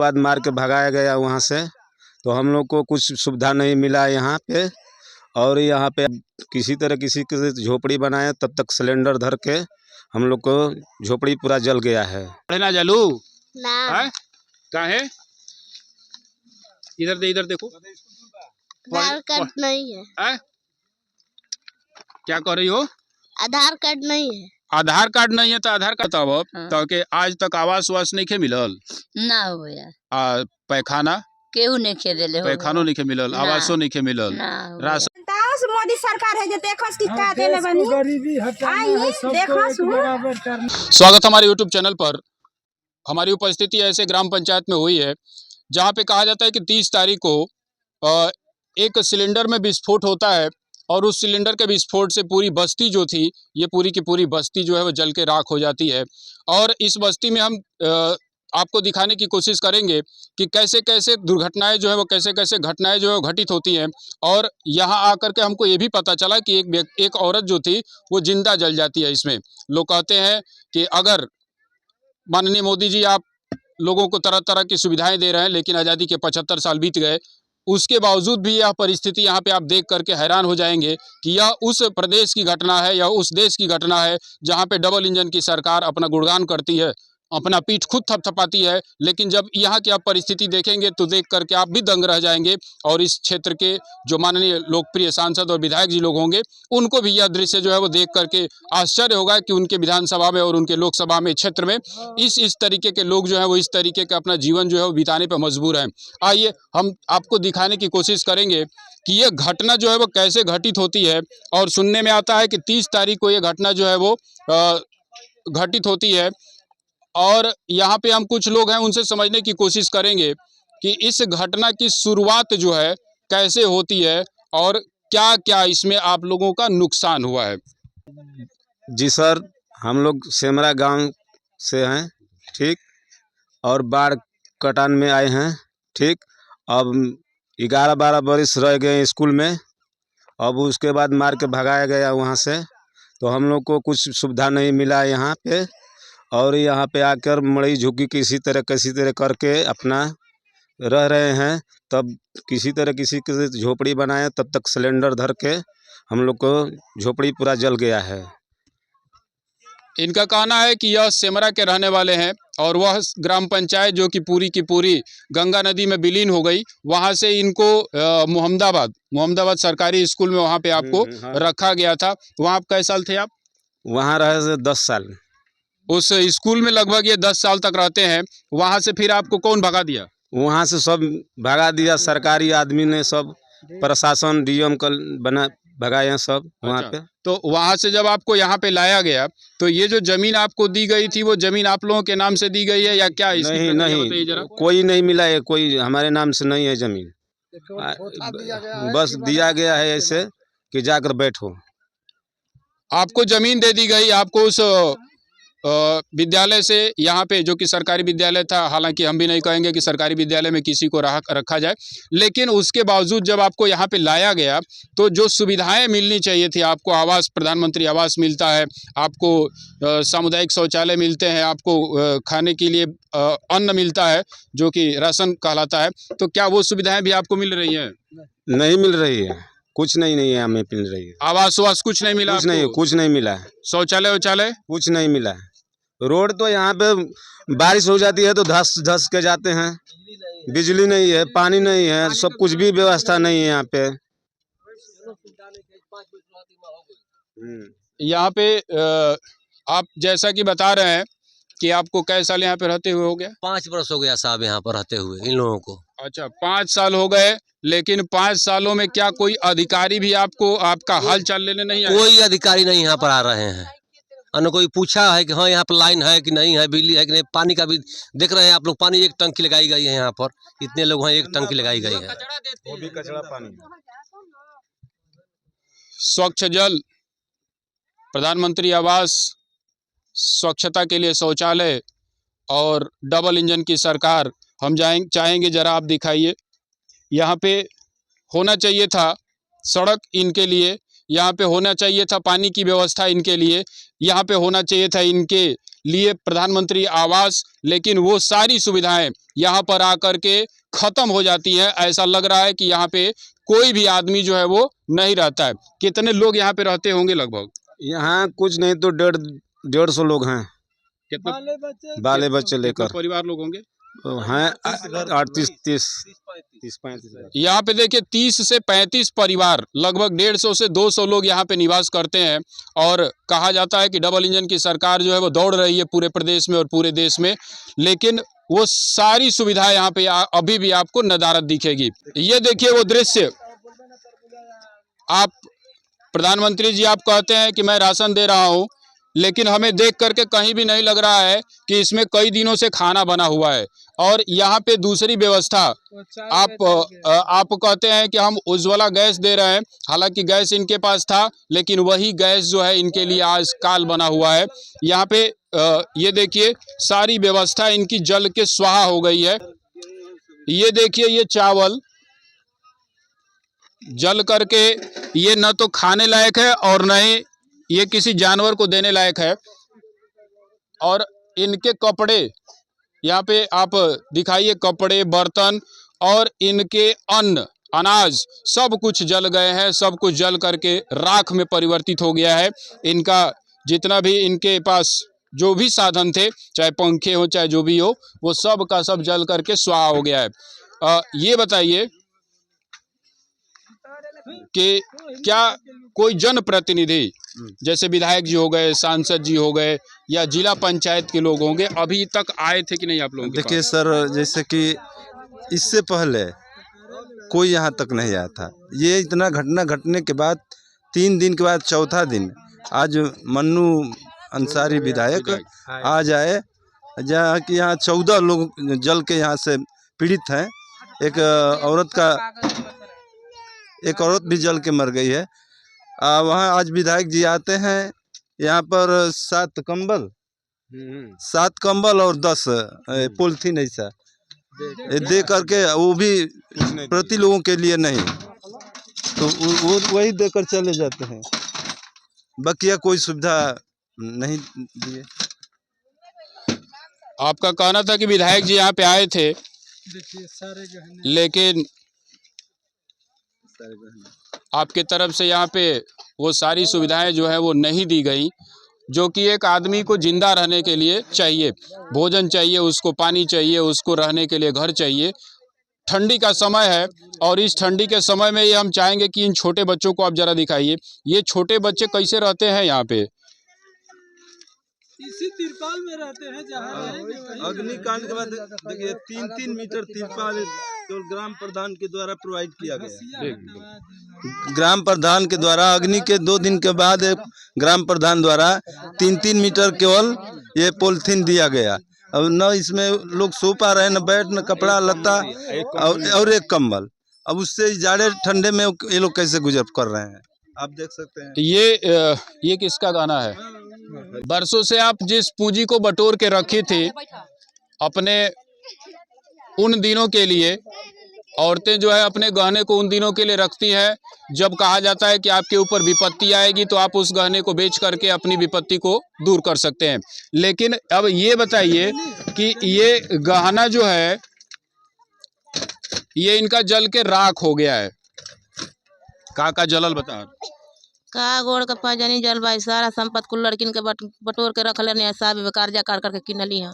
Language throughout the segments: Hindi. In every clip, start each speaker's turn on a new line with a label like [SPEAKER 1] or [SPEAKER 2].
[SPEAKER 1] बाद मार के भगाया गया वहाँ से। तो हम लोग को कुछ सुविधा नहीं मिला यहाँ पे। और यहाँ पे किसी तरह किसी की झोपड़ी बनाए, तब तक सिलेंडर धर के हम लोग को झोपड़ी पूरा जल गया है।
[SPEAKER 2] ना जलू
[SPEAKER 3] ना
[SPEAKER 2] काहे इधर देखो,
[SPEAKER 3] आधार कार्ड नहीं है।
[SPEAKER 2] क्या कर रही हो?
[SPEAKER 3] आधार कार्ड नहीं है।
[SPEAKER 2] आधार कार्ड नहीं है तो आधार कार्ड तब तो के आज तक आवास वास नहीं खे मिलल
[SPEAKER 4] ना हो यार,
[SPEAKER 2] पैखाना
[SPEAKER 4] केहू नहीं खे देले हो,
[SPEAKER 2] पैखानो नहीं खे मिलल, आवासो नहीं खे मिलल, राशन
[SPEAKER 5] मोदी सरकार है जो देखो की का देले बनी गरीबी हटाना देखो।
[SPEAKER 2] स्वागत हमारे YouTube चैनल पर। हमारी उपस्थिति ऐसे ग्राम पंचायत में हुई है जहां पे कहा जाता है कि 30 तारीख को एक सिलेंडर में विस्फोट होता है और उस सिलेंडर के विस्फोट से पूरी बस्ती जो थी, ये पूरी की पूरी बस्ती जो है वो जल के राख हो जाती है। और इस बस्ती में हम आपको दिखाने की कोशिश करेंगे कि कैसे कैसे दुर्घटनाएं जो है वो कैसे कैसे घटनाएं जो है वो घटित होती हैं। और यहाँ आकर के हमको ये भी पता चला कि एक औरत जो थी वो जिंदा जल जाती है इसमें। लोग कहते हैं कि अगर माननीय मोदी जी आप लोगों को तरह तरह की सुविधाएं दे रहे हैं, लेकिन आज़ादी के 75 साल बीत गए, उसके बावजूद भी यह परिस्थिति यहाँ पे आप देख करके हैरान हो जाएंगे कि यह उस प्रदेश की घटना है या उस देश की घटना है जहाँ पे डबल इंजन की सरकार अपना गुणगान करती है, अपना पीठ खुद थपथपाती है। लेकिन जब यहाँ की आप परिस्थिति देखेंगे तो देख करके आप भी दंग रह जाएंगे। और इस क्षेत्र के जो माननीय लोकप्रिय सांसद और विधायक जी लोग होंगे, उनको भी यह दृश्य जो है वो देख करके आश्चर्य होगा कि उनके विधानसभा में और उनके लोकसभा में क्षेत्र में इस तरीके के लोग जो है वो इस तरीके का अपना जीवन जो है वो बिताने पर मजबूर हैं। आइए हम आपको दिखाने की कोशिश करेंगे कि ये घटना जो है वो कैसे घटित होती है। और सुनने में आता है कि 30 तारीख को ये घटना जो है वो घटित होती है। और यहाँ पे हम कुछ लोग हैं उनसे समझने की कोशिश करेंगे कि इस घटना की शुरुआत जो है कैसे होती है और क्या क्या इसमें आप लोगों का नुकसान हुआ है।
[SPEAKER 1] जी सर, हम लोग सेमरा गांव से हैं, ठीक। और बाढ़ कटान में आए हैं, ठीक। अब 11-12 बरस रह गए स्कूल में। अब उसके बाद मार के भगाया गया वहाँ से। तो हम लोग को कुछ सुविधा नहीं मिला यहाँ पे। और यहाँ पे आकर मड़ई झुग्गी किसी तरह करके अपना रह रहे हैं। तब किसी तरह किसी की झोपड़ी बनाए, तब तक सिलेंडर धर के हम लोग को झोपड़ी पूरा जल गया है।
[SPEAKER 2] इनका कहना है कि यह सेमरा के रहने वाले हैं और वह ग्राम पंचायत जो कि पूरी की पूरी गंगा नदी में विलीन हो गई, वहां से इनको मोहम्मदाबाद सरकारी स्कूल में वहां पे आपको रखा गया था। वहां आप कैसे साल थे? आप
[SPEAKER 1] वहाँ रहे 10 साल।
[SPEAKER 2] उस स्कूल में लगभग ये 10 साल तक रहते हैं। वहां से फिर आपको कौन भगा दिया?
[SPEAKER 1] वहाँ से सब भगा दिया, सरकारी आदमी ने, सब प्रशासन डीएम कल बना भगाए सब वहाँ पे।
[SPEAKER 2] तो वहां से जब आपको यहाँ पे लाया गया तो ये जो जमीन आपको दी गई थी वो जमीन आप लोगों के नाम से दी गई है या क्या?
[SPEAKER 1] नहीं, कोई नहीं मिला है, कोई हमारे नाम से नहीं है जमीन। बस दिया गया है ऐसे कि जाकर बैठो।
[SPEAKER 2] आपको जमीन दे दी गई, आपको उस विद्यालय से यहाँ पे जो कि सरकारी विद्यालय था, हालांकि हम भी नहीं कहेंगे कि सरकारी विद्यालय में किसी को रखा जाए, लेकिन उसके बावजूद जब आपको यहाँ पे लाया गया तो जो सुविधाएं मिलनी चाहिए थी आपको, आवास, प्रधानमंत्री आवास मिलता है, आपको सामुदायिक शौचालय मिलते हैं, आपको खाने के लिए अन्न मिलता है जो कि राशन कहलाता है, तो क्या वो सुविधाएं भी आपको मिल रही हैं?
[SPEAKER 1] नहीं मिल रही है, कुछ नहीं है, हमें मिल रही है।
[SPEAKER 2] आवास वास कुछ नहीं मिला?
[SPEAKER 1] कुछ नहीं मिला। शौचालय कुछ नहीं मिला। रोड तो यहाँ पे बारिश हो जाती है तो धस के जाते हैं। बिजली नहीं है, पानी नहीं है, सब कुछ भी व्यवस्था नहीं है यहाँ पे।
[SPEAKER 2] यहाँ पे आप जैसा कि बता रहे हैं कि आपको कई साल यहाँ पे रहते हुए हो गया?
[SPEAKER 6] 5 वर्ष हो गया साहब यहाँ पर रहते हुए इन लोगों को। अच्छा,
[SPEAKER 2] 5 साल हो गए, लेकिन 5 सालों में क्या कोई अधिकारी भी आपको आपका हाल चाल लेने नहीं आया?
[SPEAKER 6] कोई अधिकारी नहीं यहाँ पर आ रहे हैं। अन्य कोई पूछा है कि हाँ यहाँ पर लाइन है कि नहीं है, बिजली है कि नहीं, पानी का भी देख रहे हैं आप लोग। पानी एक टंकी लगाई गई है यहाँ पर, इतने लोग हैं, एक टंकी लगाई गई है,
[SPEAKER 1] वो भी कचरा पानी।
[SPEAKER 2] स्वच्छ जल, प्रधानमंत्री आवास, स्वच्छता के लिए शौचालय और डबल इंजन की सरकार। हम चाहेंगे जरा आप दिखाइए। यहाँ पे होना चाहिए था सड़क इनके लिए, यहाँ पे होना चाहिए था पानी की व्यवस्था इनके लिए, यहाँ पे होना चाहिए था इनके लिए प्रधानमंत्री आवास, लेकिन वो सारी सुविधाएं यहाँ पर आकर के ख़त्म हो जाती हैं। ऐसा लग रहा है कि यहाँ पे कोई भी आदमी जो है वो नहीं रहता है। कितने लोग यहाँ पे रहते होंगे लगभग?
[SPEAKER 1] यहाँ कुछ नहीं तो 150 लोग हैं,
[SPEAKER 2] कितने
[SPEAKER 1] बाले बच्चे लेकर
[SPEAKER 2] परिवार लोग होंगे?
[SPEAKER 1] हैं 38-30 35।
[SPEAKER 2] यहाँ पे देखिए 30 से 35 परिवार, लगभग 150 से 200 लोग यहाँ पे निवास करते हैं। और कहा जाता है कि डबल इंजन की सरकार जो है वो दौड़ रही है पूरे प्रदेश में और पूरे देश में, लेकिन वो सारी सुविधाएं यहाँ पे अभी भी आपको नदारद दिखेगी। ये देखिए वो दृश्य, आप प्रधानमंत्री जी आप कहते हैं कि मैं राशन दे रहा हूँ, लेकिन हमें देख करके कहीं भी नहीं लग रहा है कि इसमें कई दिनों से खाना बना हुआ है। और यहाँ पे दूसरी व्यवस्था, आप कहते हैं कि हम उज्ज्वला गैस दे रहे हैं, हालांकि गैस इनके पास था, लेकिन वही गैस जो है इनके लिए आज काल बना हुआ है। यहाँ पे ये देखिए सारी व्यवस्था इनकी जल के स्वाहा हो गई है। ये देखिए ये चावल जल करके ये न तो खाने लायक है और न ही ये किसी जानवर को देने लायक है। और इनके कपड़े यहाँ पे आप दिखाइए, कपड़े, बर्तन और इनके अन्न, अनाज सब कुछ जल गए हैं। सब कुछ जल करके राख में परिवर्तित हो गया है। इनका जितना भी इनके पास जो भी साधन थे, चाहे पंखे हो चाहे जो भी हो, वो सब का सब जल करके स्वाहा हो गया है। ये बताइए कि क्या कोई जनप्रतिनिधि जैसे विधायक जी हो गए, सांसद जी हो गए या जिला पंचायत के लोग होंगे, अभी तक आए थे कि नहीं आप लोगों के
[SPEAKER 7] देखिए
[SPEAKER 2] पास?
[SPEAKER 7] सर, जैसे कि इससे पहले कोई यहाँ तक नहीं आया था। ये इतना घटना घटने के बाद 3 दिन के बाद चौथा दिन आज मन्नू अंसारी विधायक आज आए, जहाँ कि यहाँ 14 लोग जल के यहाँ से पीड़ित हैं। एक औरत भी जल के मर गई है। वहाँ आज विधायक जी आते हैं, यहाँ पर 7 कंबल और 10 पॉलिथीन ऐसा दे करके, वो भी प्रति लोगों के लिए नहीं, तो वो वही देकर चले जाते हैं, बकिया कोई सुविधा नहीं दिए।
[SPEAKER 2] आपका कहना था कि विधायक जी यहाँ पे आए थे, लेकिन आपके तरफ से यहाँ पे वो सारी सुविधाएं जो है वो नहीं दी गई, जो कि एक आदमी को जिंदा रहने के लिए चाहिए। भोजन चाहिए उसको, पानी चाहिए उसको, रहने के लिए घर चाहिए। ठंडी का समय है और इस ठंडी के समय में ये हम चाहेंगे कि इन छोटे बच्चों को आप जरा दिखाइए। ये छोटे बच्चे कैसे रहते हैं यहाँ पे?
[SPEAKER 8] इसी तिरपाल में रहते हैं जहाँ
[SPEAKER 7] अग्निकांड के बाद देखिए 3-3 मीटर तिरपाल केवल ग्राम प्रधान के द्वारा प्रोवाइड किया गया। ग्राम प्रधान के द्वारा अग्नि के 2 दिन के बाद ग्राम प्रधान द्वारा 3-3 मीटर केवल ये पॉलिथीन दिया गया। अब न इसमें लोग सो पा रहे हैं, न बेड, न कपड़ा लत्ता और एक कंबल। अब उससे जाड़े ठंडे में ये लोग कैसे गुजर कर रहे हैं, आप देख सकते हैं।
[SPEAKER 2] ये किसका गाना है? बरसों से आप जिस पूंजी को बटोर के रखी थी अपने उन दिनों के लिए, औरतें जो है अपने गहने को उन दिनों के लिए रखती हैं जब कहा जाता है कि आपके ऊपर विपत्ति आएगी तो आप उस गहने को बेच करके अपनी विपत्ति को दूर कर सकते हैं। लेकिन अब ये बताइए कि ये गहना जो है ये इनका जल के राख हो गया है। का जलल बता
[SPEAKER 4] का गोड़ के पैजनी जल भाई, सारा संपत्ति कुल लड़किन के बटोर के रख लेने, सब कर्जा काट करके किनली हैं।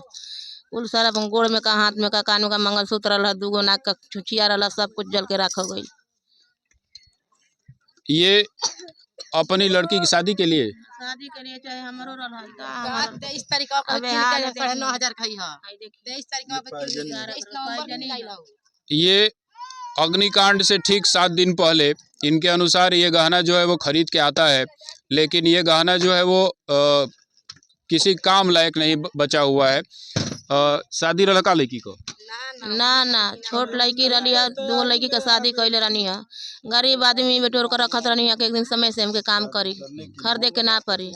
[SPEAKER 4] कुल सारा गोड़ में का, हाथ में का, कानों का मंगलसूत्र रहा, 2 नाक का छुछिया रहा, सब कुछ जल के रख हो गई।
[SPEAKER 2] ये अपनी लड़की की शादी के लिए
[SPEAKER 4] चाहे हमारो रहा
[SPEAKER 5] 23 तारीख को 9,000 खाई है, 23 तारीख को
[SPEAKER 2] ये अग्निकांड से ठीक 7 दिन पहले इनके अनुसार ये गहना जो है वो खरीद के आता है, लेकिन ये गहना जो है वो किसी काम लायक नहीं बचा हुआ है। शादी लड़का लड़की को
[SPEAKER 4] ना छोट लड़की रही है, 2 लड़की का शादी कैले रहनी है। गरीब आदमी बटोर कर रखत रहनी है कि एक दिन समय से हमके काम करी, खरीदे के ना पड़ी।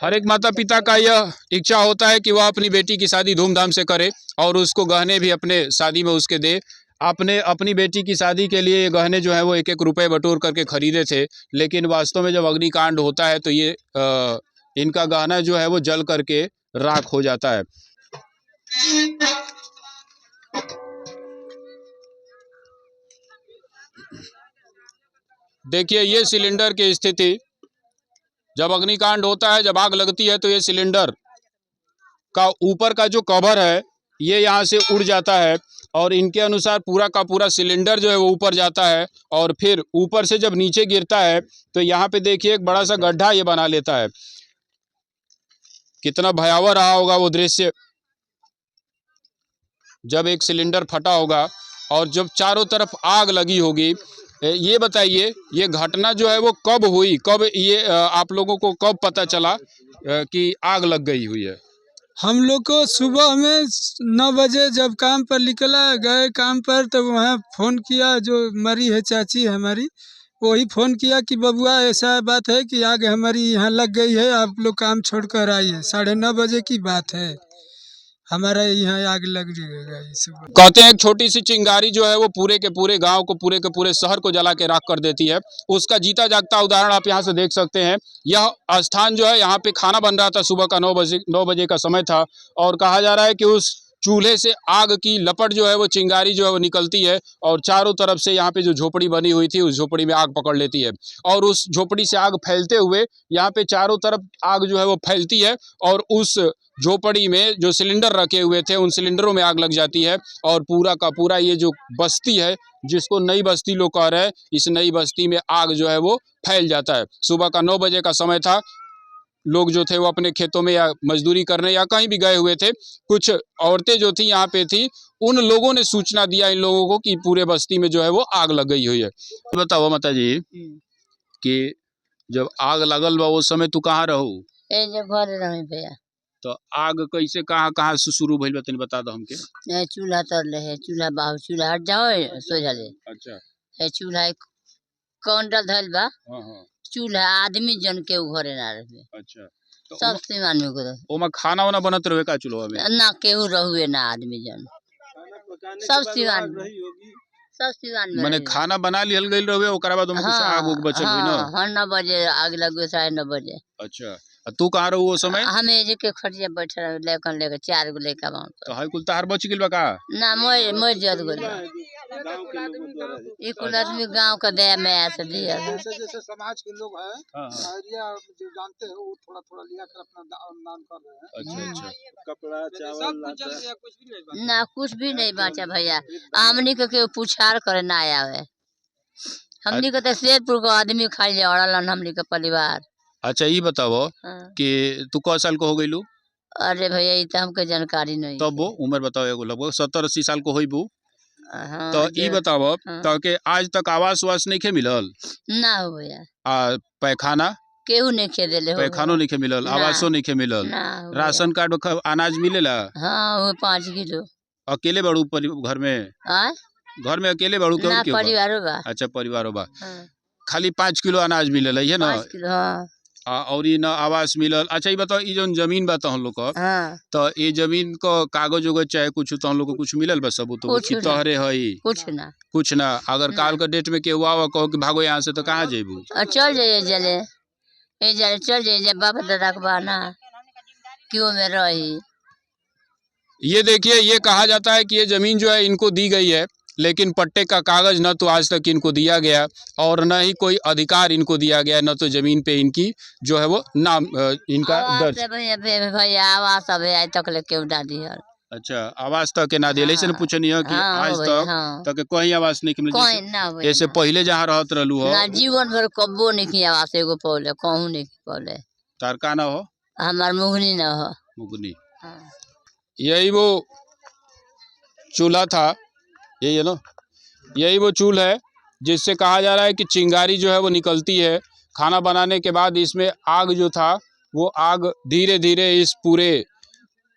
[SPEAKER 2] हर एक माता पिता का यह इच्छा होता है कि वह अपनी बेटी की शादी धूमधाम से करे और उसको गहने भी अपने शादी में उसके दे। आपने अपनी बेटी की शादी के लिए ये गहने जो है वो 1-1 रुपये बटोर करके खरीदे थे, लेकिन वास्तव में जब अग्निकांड होता है तो ये इनका गहना जो है वो जल करके राख हो जाता है। देखिए ये सिलेंडर की स्थिति, जब अग्निकांड होता है, जब आग लगती है तो ये सिलेंडर का ऊपर का जो कवर है ये यहाँ से उड़ जाता है और इनके अनुसार पूरा का पूरा सिलेंडर जो है वो ऊपर जाता है और फिर ऊपर से जब नीचे गिरता है तो यहाँ पे देखिए एक बड़ा सा गड्ढा ये बना लेता है। कितना भयावह रहा होगा वो दृश्य जब एक सिलेंडर फटा होगा और जब चारों तरफ आग लगी होगी। ये बताइए ये घटना जो है वो कब हुई, कब ये आप लोगों को कब पता चला कि आग लग गई हुई है?
[SPEAKER 8] हम लोग को सुबह में 9 बजे जब काम पर निकला गए काम पर, तब वहाँ फ़ोन किया, जो मरी है चाची हमारी, वही फ़ोन किया कि बबुआ ऐसा बात है कि आग हमारी यहाँ लग गई है, आप लोग काम छोड़कर आइए। 9:30 बजे की बात है, हमारा यहाँ आग लग गई सुबह।
[SPEAKER 2] कहते हैं एक छोटी सी चिंगारी जो है वो पूरे के पूरे गांव को, पूरे के पूरे शहर को जला के राख कर देती है। उसका जीता जागता उदाहरण आप यहाँ से देख सकते हैं। यह स्थान जो है, यहाँ पे खाना बन रहा था, सुबह का 9 बजे का समय था और कहा जा रहा है कि उस चूल्हे से आग की लपट जो है वो, चिंगारी जो है वो निकलती है और चारों तरफ से यहाँ पे जो झोपड़ी बनी हुई थी उस झोपड़ी में आग पकड़ लेती है और उस झोपड़ी से आग फैलते हुए यहाँ पे चारों तरफ आग जो है वो फैलती है और उस झोपड़ी में जो सिलेंडर रखे हुए थे उन सिलेंडरों में आग लग जाती है और पूरा का पूरा ये जो बस्ती है, जिसको नई बस्ती लोग कह रहे हैं, इस नई बस्ती में आग जो है वो फैल जाता है। सुबह का 9 बजे का समय था, लोग जो थे वो अपने खेतों में या मजदूरी करने या कहीं भी गए हुए थे। कुछ औरतें जो थी यहाँ पे थी, उन लोगों ने सूचना दिया इन लोगों को कि पूरे बस्ती में जो है वो आग लग गई हुई है। बताओ माता जी कि जब आग लगल बा उस समय तू कहाँ रहू?
[SPEAKER 4] भैया
[SPEAKER 2] तो आग कैसे कहाँ से शुरू भइल बा तनी बता दो हमके।
[SPEAKER 4] चूल्हा तर है, चूल्हा बाहु, चूल्हा हट जाओ सोझा ले
[SPEAKER 2] अच्छा।
[SPEAKER 4] है, चूल्हा कौंडल धइल बा,
[SPEAKER 2] हाँ।
[SPEAKER 4] चूल्हा आदमी जन के घरे ना रहे।
[SPEAKER 2] अच्छा। तो
[SPEAKER 4] सब सीमान में को
[SPEAKER 2] ओमा खाना वाना बनत रहे का चूल्हा में?
[SPEAKER 4] ना केहू रहुए ना आदमी जन, सब सीमान में, सब सीमान में
[SPEAKER 2] माने खाना बना लिहल गइल रहे, ओकरा बाद ओमा कुछ आग उग बचल हुई ना?
[SPEAKER 4] हाँ 9 बजे आग लगे, 9:30 बजे।
[SPEAKER 2] अच्छा। तू कहाँ रहू वो समय?
[SPEAKER 4] हमें जे के खटिया बैठे रहे, लेकर लेकर 4 गो लेकर वहाँ
[SPEAKER 2] तो हाई कुल तार बच गेल बा का?
[SPEAKER 4] ना मोय जद गोल ये कुल आदमी गांव का दया में ऐसे दिया है।
[SPEAKER 9] जैसे समाज के लोग हैं, एरिया जो जानते हैं वो थोड़ा थोड़ा लिया कर अपना दान कर रहे हैं।
[SPEAKER 2] अच्छा।
[SPEAKER 7] कपड़ा चावल
[SPEAKER 4] ना कुछ भी नहीं बचा भैया, हमनी के पुछार करे ना आया है। हमनी के तो शेरपुर का आदमी खाई ले औड़लन हमनी के परिवार।
[SPEAKER 2] अच्छा ये बताओ कि तू क साल को हो गइलू?
[SPEAKER 4] अरे भैया ये तो हमके जानकारी नहीं।
[SPEAKER 2] तब वो उम्र बताओ, एगो लगभग 70-80 साल को होइबू।
[SPEAKER 4] हाँ,
[SPEAKER 2] तो ये बताओ तो के आज तक आवास वास नहीं खे मिलल?
[SPEAKER 4] ना हो भैया।
[SPEAKER 2] पैखाना
[SPEAKER 4] केहू नहीं खे देले,
[SPEAKER 2] पैखानो नहीं खे मिलल, आवासो नहीं खे मिलल, राशन कार्ड अनाज मिलेला?
[SPEAKER 4] हाँ वो 5 किलो।
[SPEAKER 2] अकेले बड़ू घर में? घर में अकेले बड़ू क्यों?
[SPEAKER 4] परिवार बा।
[SPEAKER 2] अच्छा परिवार बा। खाली 5 किलो अनाज मिलेला है ना?
[SPEAKER 4] 5 किलो हाँ।
[SPEAKER 2] और ये ना आवास मिलल। अच्छा ये बताओ, ये जो जमीन बा हम लोग का, तो ये जमीन को कागज उगज चाहे कुछ तो हम लोग को कुछ मिलल बा सबूत? तोहरे है कुछ ना। अगर काल का डेट में केहू आवा कहो कि भागो यहाँ से, तो कहाँ जेबू?
[SPEAKER 4] चल जाइए जले चल जाइए, बाप दादा के बाना क्यों में रही।
[SPEAKER 2] ये देखिए, ये कहा जाता है कि ये जमीन जो है इनको दी गई है, लेकिन पट्टे का कागज न तो आज तक इनको दिया गया और न ही कोई अधिकार इनको दिया गया, न तो जमीन पे इनकी जो है वो नाम इनका दर्ज।
[SPEAKER 4] भैया आवास अब आज तक क्यों ना दिया?
[SPEAKER 2] अच्छा आवास तक के ना दिया, ऐसे पूछनी है कि आज तक कोई आवास नहीं मिले? ऐसे पहले जहाँ रहत रहलू हो
[SPEAKER 4] ना जीवन भर कब्बो नहीं की आवास एगो पौले, कहूँ नहीं पौले।
[SPEAKER 2] तार का ना हो?
[SPEAKER 4] हमार मुगनी ना हो।
[SPEAKER 2] मुगनी। यही वो चूल्हा था, यही है ना, यही वो चूल्हा है जिससे कहा जा रहा है कि चिंगारी जो है वो निकलती है। खाना बनाने के बाद इसमें आग जो था वो आग धीरे धीरे इस पूरे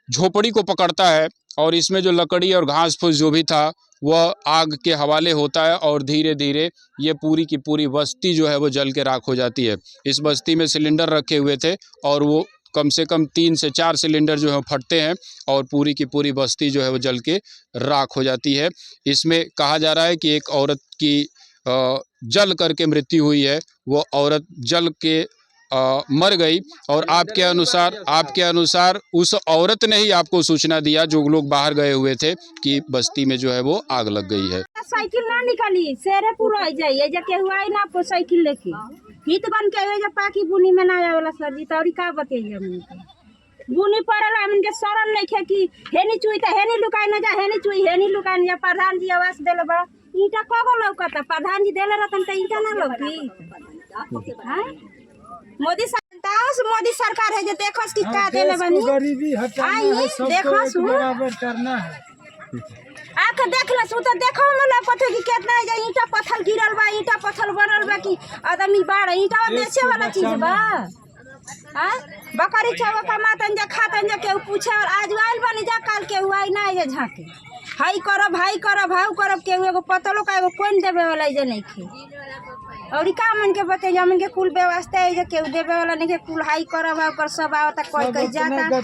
[SPEAKER 2] झोपड़ी को पकड़ता है और इसमें जो लकड़ी और घास फूस जो भी था वह आग के हवाले होता है और धीरे धीरे ये पूरी की पूरी बस्ती जो है वो जल के राख हो जाती है। इस बस्ती में सिलेंडर रखे हुए थे और वो कम से कम 3 से 4 सिलेंडर जो है फटते हैं और पूरी की पूरी बस्ती जो है वो जल के राख हो जाती है। इसमें कहा जा रहा है कि एक औरत की जल करके मृत्यु हुई है। वो औरत जल के मर गई और आपके अनुसार उस औरत ने ही आपको सूचना दिया, जो लोग बाहर गए हुए थे, कि बस्ती में जो है वो आग लग गई है।
[SPEAKER 5] साइकिल ना निकली सेरे पूरा जाइए जके हुआ ही ना साइकिल लेके हित बन के हुए पाकी बुनी में ना आवेला सर जी तौरी का बताइए हमन बुनी पड़ला हमन के सरल नहीं खे कि हेनी चुई त हेनी लुकाई ना जा हेनी चुई हेनी लुकाई ना जा। प्रधान जी आवास देले बा ईटा कगो लौकता प्रधान जी देले रतन त ईटा ना लौकी हां मोदी सरकार है जो देखोस कि का देले बनी
[SPEAKER 8] गरीबी हटाना है, सबको बराबर करना है।
[SPEAKER 5] आके देख ले सु त देखो में ना पता कि कितना है ईटा पत्थर गिरल बा ईटा पत्थर बनल बा कि आदमी बाड़ ईटा बेचे वाला चीज बा। हां बकरी छवा कमातन जा खातन जा के पूछे और आज आइल बनी जा काल के हुआई ना ये झाके हाई करो भाई करो भाव करो के एगो पतलो का एगो कोन देवे वाला जे नहीं खे और का मन के बते हमन के कुल व्यवस्था है जे के देवे वाला नहीं के कुल हाई करो भाव कर सब आवता कोई कह जाता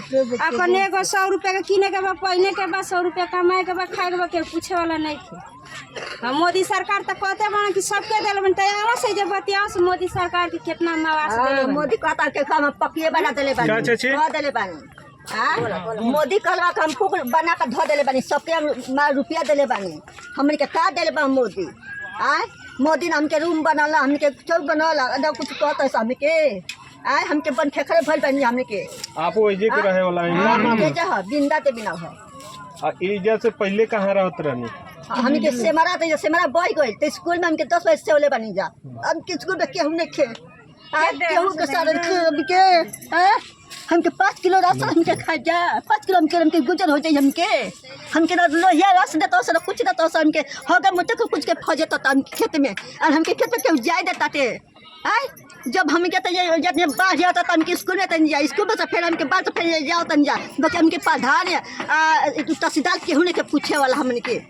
[SPEAKER 5] अपन एगो 100 रुपया के किने के बा पहिने के बा 100 रुपया कमाए के बा खाए के बा के पूछे वाला नहीं खे। मोदी सरकार त कहते बा कि सबके देले बन तैयार से जे बतिया से मोदी सरकार के कितना नवास देले मोदी कहता के काम पकिए बना देले बा कह देले बा मोदी कहलवा हम फूक बना के धो देले बानी सबके रुपया देले बानी हमन के का देले बा मोदी मोदी ने हमके रूम बनाला हमके चौक बनाला अदा कुछ कहता है हमके हमके बन खेखरे भइल बानी हमके
[SPEAKER 10] आप ओजे के रहे वाला है
[SPEAKER 5] के जा बिंदा ते बिना है
[SPEAKER 10] एजा से पहले कहां रहत रहनी
[SPEAKER 5] हमके सेमरा बॉय गइल त स्कूल में हमके 10 बजे से ओले बानी जा हम के स्कूल में के हमने खे केहू के सारे हमके हमके 5 किलो राशन हमके खा जा 5 किलो हमके गुजर हो जाए हमके लोहिया रस देता सर कुछ देता सर हमके होगा मुझे कुछ के फजे तो हम खेत में और हमके खेत में केहू जाए देता थे जब हमके तो ये जब बाढ़ जाता तो हमके स्कूल में तन जा स्कूल में से फिर हमके बाढ़ तो फिर जाओ तन जा बाकी हमके प्रधान तहसीलदार केहू ने के पूछे वाला हमन के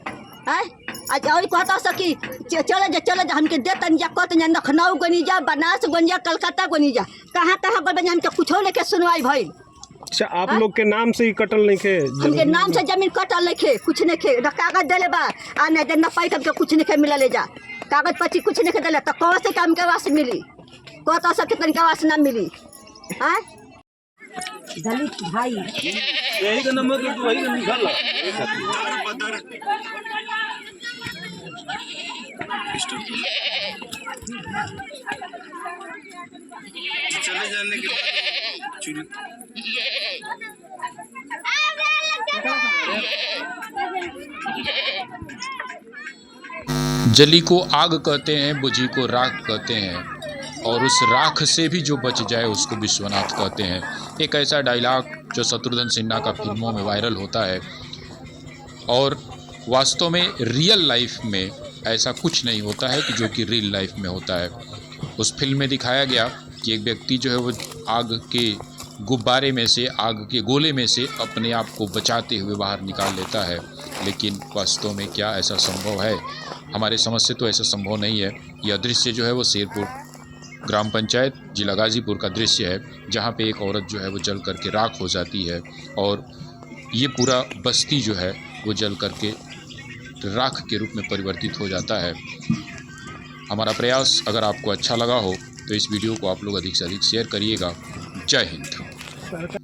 [SPEAKER 5] आज और कहता सकी चले जा हमके दे तन जा कत जा लखनऊ गनी जा बनारस गनी जा कलकत्ता गनी जा कहाँ बन हमके कुछ लेके सुनवाई भइल।
[SPEAKER 10] अच्छा आप लोग के नाम से ही कटल नहीं खे
[SPEAKER 5] हमके नाम से जमीन कटल नहीं खे कुछ नहीं खे कागज देले बा आ नहीं दे न पाई हमके कुछ नहीं खे मिला ले जा कागज पची कुछ नहीं खे देले तो कौन से काम के वास मिली कहता सके तनिका वास ना मिली दलित भाई
[SPEAKER 7] यही का नंबर तो वही निकाल चले जाने के बाद चुरी
[SPEAKER 2] जली को आग कहते हैं, बुझी को राख कहते हैं, और उस राख से भी जो बच जाए उसको विश्वनाथ कहते हैं। एक ऐसा डायलॉग जो शत्रुघ्न सिन्हा का फिल्मों में वायरल होता है और वास्तव में रियल लाइफ में ऐसा कुछ नहीं होता है कि जो कि रियल लाइफ में होता है। उस फिल्म में दिखाया गया कि एक व्यक्ति जो है वो आग के गुब्बारे में से, आग के गोले में से अपने आप को बचाते हुए बाहर निकाल लेता है, लेकिन वास्तव में क्या ऐसा संभव है? हमारे समझ से तो ऐसा संभव नहीं है। यह दृश्य जो है वो शेरपुर ग्राम पंचायत जिला गाजीपुर का दृश्य है, जहाँ पे एक औरत जो है वो जल करके राख हो जाती है और ये पूरा बस्ती जो है वो जल करके राख के रूप में परिवर्तित हो जाता है। हमारा प्रयास अगर आपको अच्छा लगा हो तो इस वीडियो को आप लोग अधिक से अधिक शेयर करिएगा। जय हिंद।